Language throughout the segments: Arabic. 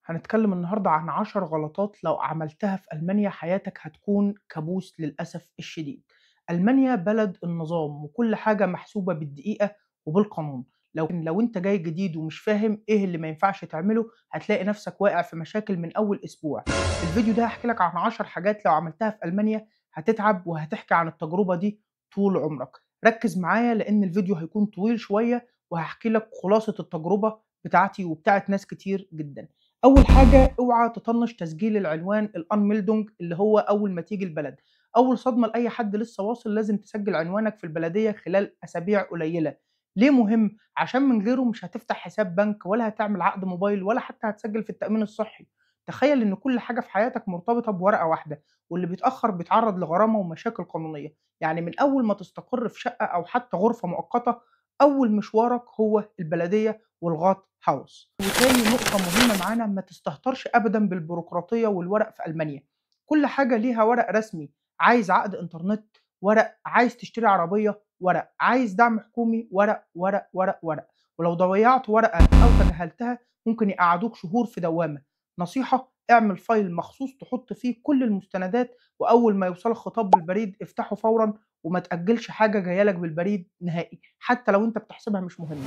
هنتكلم النهاردة عن 10 غلطات لو عملتها في ألمانيا حياتك هتكون كابوس للأسف الشديد. ألمانيا بلد النظام وكل حاجة محسوبة بالدقيقة وبالقانون. لو أنت جاي جديد ومش فاهم إيه اللي ما ينفعش تعمله هتلاقي نفسك واقع في مشاكل من أول أسبوع. في الفيديو ده هحكي لك عن 10 حاجات لو عملتها في ألمانيا هتتعب وهتحكي عن التجربة دي طول عمرك. ركز معايا لأن الفيديو هيكون طويل شوية وهحكي لك خلاصة التجربة بتاعتي وبتاعت ناس كتير جدا. أول حاجة اوعى تطنش تسجيل العنوان الأنميلدونج اللي هو أول ما تيجي البلد. أول صدمة لأي حد لسه واصل لازم تسجل عنوانك في البلدية خلال أسابيع قليلة. ليه مهم؟ عشان من غيره مش هتفتح حساب بنك ولا هتعمل عقد موبايل ولا حتى هتسجل في التأمين الصحي. تخيل إن كل حاجة في حياتك مرتبطة بورقة واحدة، واللي بيتأخر بيتعرض لغرامة ومشاكل قانونية. يعني من أول ما تستقر في شقة أو حتى غرفة مؤقتة، أول مشوارك هو البلدية والغاط هاوس. وتاني نقطة مهمة معانا، ما تستهترش أبدا بالبيروقراطية والورق في ألمانيا. كل حاجة ليها ورق رسمي. عايز عقد إنترنت ورق، عايز تشتري عربية ورق، عايز دعم حكومي ورق ورق ورق ورق. ولو ضيعت ورقة أو تجاهلتها ممكن يقعدوك شهور في دوامة. نصيحة: اعمل فايل مخصوص تحط فيه كل المستندات، وأول ما يوصلك خطاب بالبريد افتحه فورا، وما تأجلش حاجة جايلك بالبريد نهائي حتى لو أنت بتحسبها مش مهمة.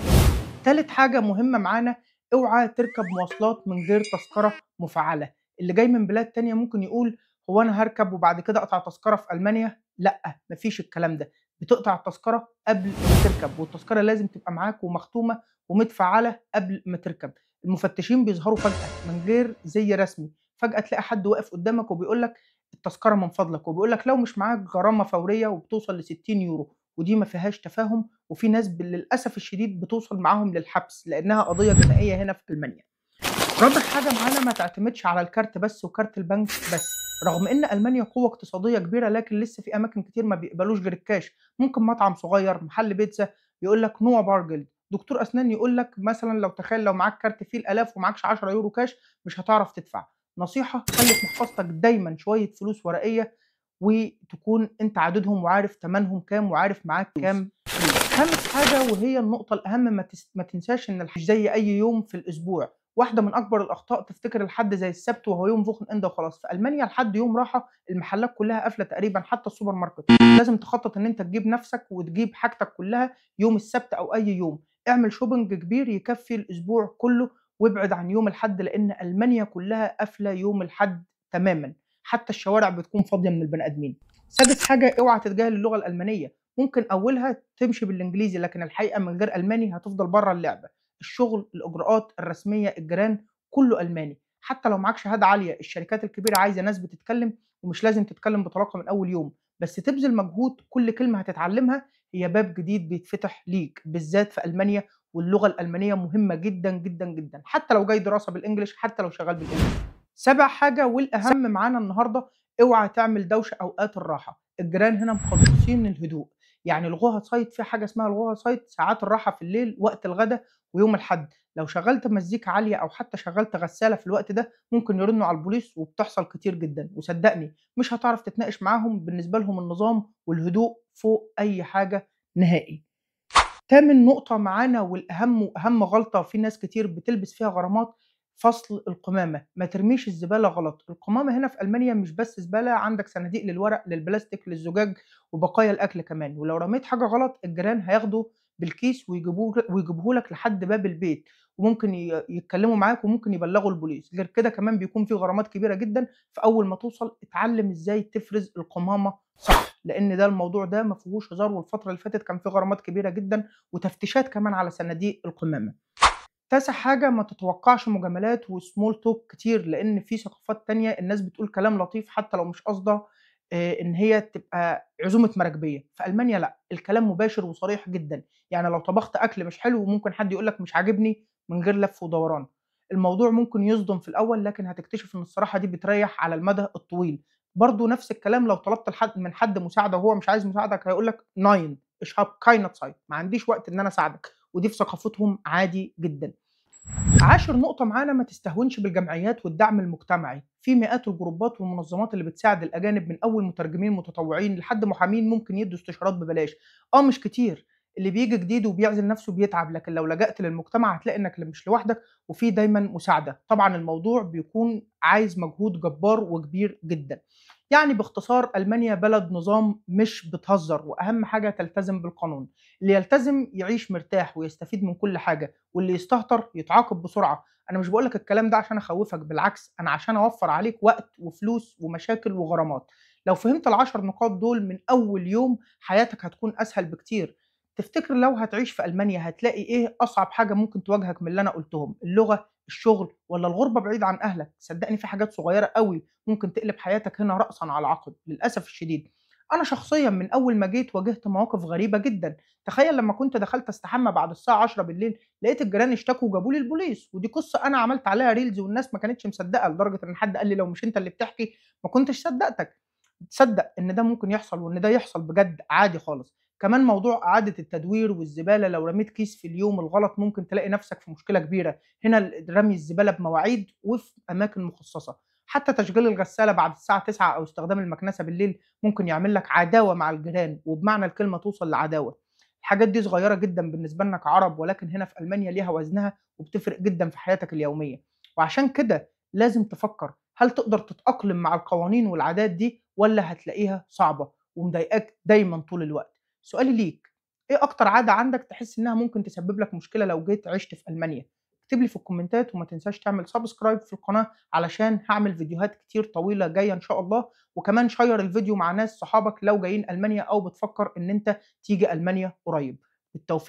تالت حاجة مهمة معانا: اوعى تركب مواصلات من غير تذكرة مفعلة. اللي جاي من بلاد تانية ممكن يقول هو أنا هركب وبعد كده أقطع تذكرة في ألمانيا؟ لأ، مفيش الكلام ده. بتقطع التذكرة قبل ما تركب، والتذكرة لازم تبقى معاك ومختومة ومتفعلة قبل ما تركب. المفتشين بيظهروا فجأة من غير زي رسمي. فجأة تلاقي حد واقف قدامك وبيقول لك التذكرة من فضلك، وبيقول لك لو مش معاك غرامة فورية وبتوصل ل 60 يورو. ودي ما فيهاش تفاهم، وفي ناس للأسف الشديد بتوصل معاهم للحبس لأنها قضية جنائية هنا في ألمانيا. رابع حاجة معانا: ما تعتمدش على الكارت بس وكارت البنك بس. رغم إن ألمانيا قوة اقتصادية كبيرة لكن لسه في أماكن كتير ما بيقبلوش غير الكاش. ممكن مطعم صغير، محل بيتزا، يقول لك نوع بارجل. دكتور أسنان يقول لك مثلا لو تخيل لو معاك كارت فيه الآلاف ومعكش 10 يورو كاش مش هتعرف تدفع. نصيحة: خلي في محفظتك دايما شوية فلوس ورقية، وتكون أنت عددهم وعارف تمنهم كام وعارف معاك كام فلوس. خامس حاجة وهي النقطة الأهم: ما تنساش إن الحج زي أي يوم في الأسبوع. واحدة من أكبر الأخطاء تفتكر الحد زي السبت وهو يوم فوخن إند وخلاص. في ألمانيا الحد يوم راحة، المحلات كلها قافلة تقريبا حتى السوبر ماركت. لازم تخطط إن أنت تجيب نفسك وتجيب حاجتك كلها يوم السبت أو أي يوم. اعمل شوبنج كبير يكفي الأسبوع كله، وابعد عن يوم الحد لأن ألمانيا كلها قافلة يوم الحد تماما. حتى الشوارع بتكون فاضية من البني آدمين. سادس حاجة: اوعى تتجاهل اللغة الألمانية. ممكن أولها تمشي بالإنجليزي لكن الحقيقة من غير ألماني هتفضل بره اللعبة. الشغل، الإجراءات الرسمية، الجيران، كله ألماني. حتى لو معاك شهادة عالية الشركات الكبيرة عايزة ناس بتتكلم، ومش لازم تتكلم بطلاقة من أول يوم، بس تبذل مجهود. كل كلمة هتتعلمها هي باب جديد بيتفتح ليك بالذات في ألمانيا. واللغة الألمانية مهمة جدا جدا جدا حتى لو جاي دراسة بالإنجلش، حتى لو شغال بالإنجلش. سابع حاجة والأهم معانا النهاردة: اوعى تعمل دوشة أوقات الراحة. الجيران هنا مقدسين الهدوء. يعني الغوها سايت، في حاجة اسمها الغوها سايت، ساعات الراحة في الليل وقت الغداء ويوم الحد. لو شغلت مزيكا عالية أو حتى شغلت غسالة في الوقت ده ممكن يرنوا على البوليس، وبتحصل كتير جدا. وصدقني مش هتعرف تتناقش معاهم، بالنسبة لهم النظام والهدوء فوق أي حاجة نهائي. تامن نقطة معانا والأهم وأهم غلطة في ناس كتير بتلبس فيها غرامات: فصل القمامة. ما ترميش الزبالة غلط. القمامة هنا في ألمانيا مش بس زبالة، عندك صناديق للورق، للبلاستيك، للزجاج، وبقايا الأكل كمان. ولو رميت حاجة غلط الجيران هياخدوا بالكيس ويجيبوه لك لحد باب البيت، وممكن يتكلموا معاك وممكن يبلغوا البوليس. غير كده كمان بيكون في غرامات كبيرة جدا. فأول ما توصل اتعلم ازاي تفرز القمامة صح، لأن ده الموضوع ده ما فيهوش هزار. والفترة اللي فاتت كان في غرامات كبيرة جدا وتفتيشات كمان على صناديق القمامة. تاسع حاجة: ما تتوقعش مجاملات وسمول توك كتير، لأن في ثقافات تانية الناس بتقول كلام لطيف حتى لو مش قاصدة إن هي تبقى عزومة مراكبية. في ألمانيا لأ، الكلام مباشر وصريح جدًا. يعني لو طبخت أكل مش حلو ممكن حد يقول لك مش عاجبني من غير لف ودوران. الموضوع ممكن يصدم في الأول لكن هتكتشف إن الصراحة دي بتريح على المدى الطويل. برضه نفس الكلام لو طلبت من حد مساعدة وهو مش عايز مساعدك هيقول لك Nein ich habe keine Zeit، ما عنديش وقت إن أنا أساعدك. ودي في ثقافتهم عادي جدًا. عاشر نقطة معانا: ما تستهونش بالجمعيات والدعم المجتمعي. في مئات الجروبات والمنظمات اللي بتساعد الأجانب، من أول مترجمين متطوعين لحد محامين ممكن يدوا استشارات ببلاش. مش كتير. اللي بييجي جديد وبيعزل نفسه بيتعب، لكن لو لجأت للمجتمع هتلاقي إنك مش لوحدك وفي دايمًا مساعدة. طبعًا الموضوع بيكون عايز مجهود جبار وكبير جدًا. يعني باختصار ألمانيا بلد نظام مش بتهزر، وأهم حاجة تلتزم بالقانون. اللي يلتزم يعيش مرتاح ويستفيد من كل حاجة، واللي يستهتر يتعاقب بسرعة. أنا مش باقول لك الكلام ده عشان أخوّفك، بالعكس أنا عشان أوفّر عليك وقت وفلوس ومشاكل وغرامات. لو فهمت ال10 نقاط دول من أول يوم حياتك هتكون أسهل بكتير. تفتكر لو هتعيش في ألمانيا هتلاقي إيه أصعب حاجة ممكن تواجهك من اللي أنا قُلتهم؟ اللغة، الشغل، والّا الغُربة بعيد عن أهلك؟ صدّقني في حاجات صغيرة أوي ممكن تقلب حياتك هنا رأسًا على عقب، للأسف الشديد. أنا شخصيًا من أول ما جيت واجهت مواقف غريبة جدًا. تخيل لمّا كنت دخلت أستحمى بعد الساعة 22:00 لقيت الجيران اشتكوا وجابوا لي البوليس، ودي قصة أنا عملت عليها reels والناس ما كانتش مصدقة، لدرجة إن حد قال لي: "لو مش أنت اللي بتحكي ما كنتش صدقتك." تصدق إن ده ممكن يحصل وإن ده يحصل بجد عادي خالص. كمان موضوع إعادة التدوير والزبالة، لو رميت كيس في اليوم الغلط ممكن تلاقي نفسك في مشكلة كبيرة. هنا رمي الزبالة بمواعيد وفي أماكن مخصصة. حتى تشغيل الغسالة بعد الساعة 21:00 أو استخدام المكنسة بالليل ممكن يعمل لك عداوة مع الجيران، وبمعنى الكلمة توصل لعداوة. الحاجات دي صغيرة جدًا بالنسبة لنا كعرب، ولكن هنا في ألمانيا ليها وزنها وبتفرق جدًا في حياتك اليومية. وعشان كده لازم تفكر، هل تقدر تتأقلم مع القوانين والعادات دي والّا هتلاقيها صعبة ومضايقاك دايمًا طول الوقت؟ سؤالي ليك، إيه أكتر عادة عندك تحس إنها ممكن تسبب لك مشكلة لو جيت عِشت في ألمانيا؟ اكتب لي في الكومنتات وما تنساش تعمل subscribe في القناة علشان هاعمل فيديوهات كتير طويلة جاية إن شاء الله. وكمان شيّر الفيديو مع ناس صحابك لو جايين ألمانيا أو بتفكر إن أنت تيجي ألمانيا قريب. بالتوفيق.